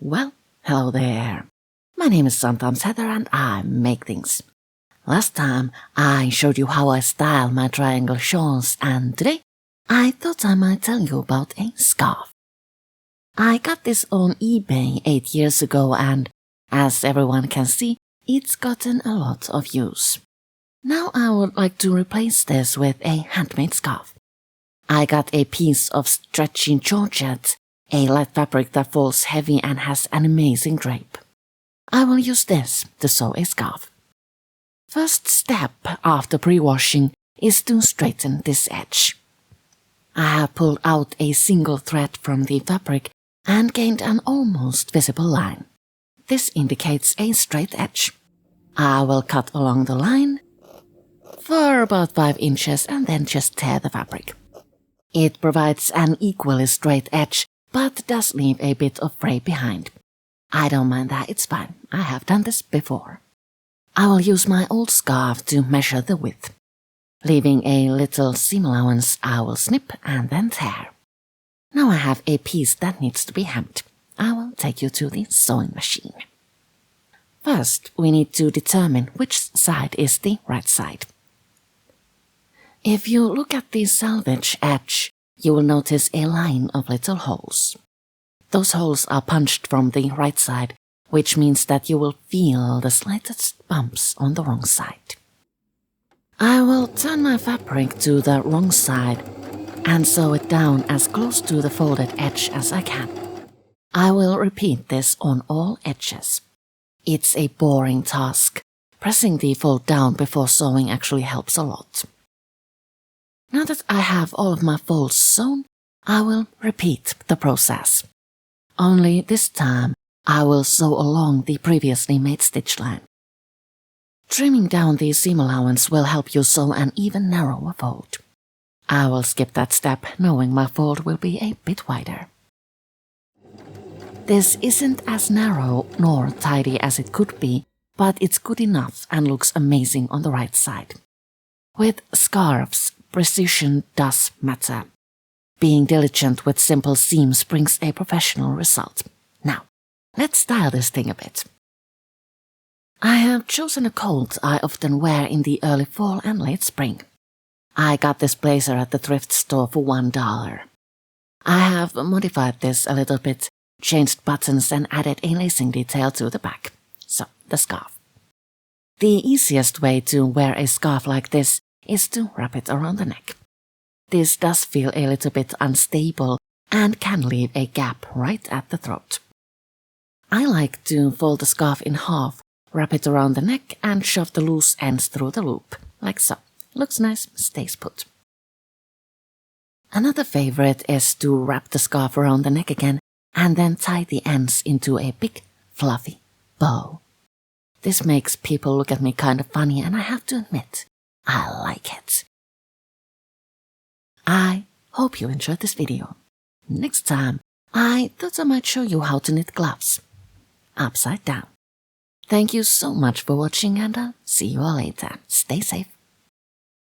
Well, hello there. My name is Sometimes Heather and I make things. Last time I showed you how I style my triangle shawls, and today I thought I might tell you about a scarf. I got this on eBay 8 years ago, and as everyone can see, it's gotten a lot of use. Now I would like to replace this with a handmade scarf. I got a piece of stretchy Georgette, a light fabric that falls heavy and has an amazing drape. I will use this to sew a scarf. First step after pre-washing is to straighten this edge. I have pulled out a single thread from the fabric and gained an almost visible line. This indicates a straight edge. I will cut along the line for about 5 inches and then just tear the fabric. It provides an equally straight edge, but does leave a bit of fray behind. I don't mind that, it's fine. I have done this before. I will use my old scarf to measure the width. Leaving a little seam allowance, I will snip and then tear. Now I have a piece that needs to be hemmed. I will take you to the sewing machine. First, we need to determine which side is the right side. If you look at the selvage edge, you will notice a line of little holes. Those holes are punched from the right side, which means that you will feel the slightest bumps on the wrong side. I will turn my fabric to the wrong side and sew it down as close to the folded edge as I can. I will repeat this on all edges. It's a boring task. Pressing the fold down before sewing actually helps a lot. Now that I have all of my folds sewn, I will repeat the process. Only this time I will sew along the previously made stitch line. Trimming down the seam allowance will help you sew an even narrower fold. I will skip that step, knowing my fold will be a bit wider. This isn't as narrow nor tidy as it could be, but it's good enough and looks amazing on the right side. With scarves, precision does matter. Being diligent with simple seams brings a professional result. Now, let's style this thing a bit. I have chosen a coat I often wear in the early fall and late spring. I got this blazer at the thrift store for $1. I have modified this a little bit, changed buttons and added a lacing detail to the back. So, the scarf. The easiest way to wear a scarf like this is to wrap it around the neck. This does feel a little bit unstable and can leave a gap right at the throat. I like to fold the scarf in half, wrap it around the neck and shove the loose ends through the loop, like so. Looks nice, stays put. Another favorite is to wrap the scarf around the neck again and then tie the ends into a big, fluffy bow. This makes people look at me kind of funny, and I have to admit, I like it. I hope you enjoyed this video. Next time, I thought I might show you how to knit gloves. Upside down. Thank you so much for watching, and I'll see you all later. Stay safe.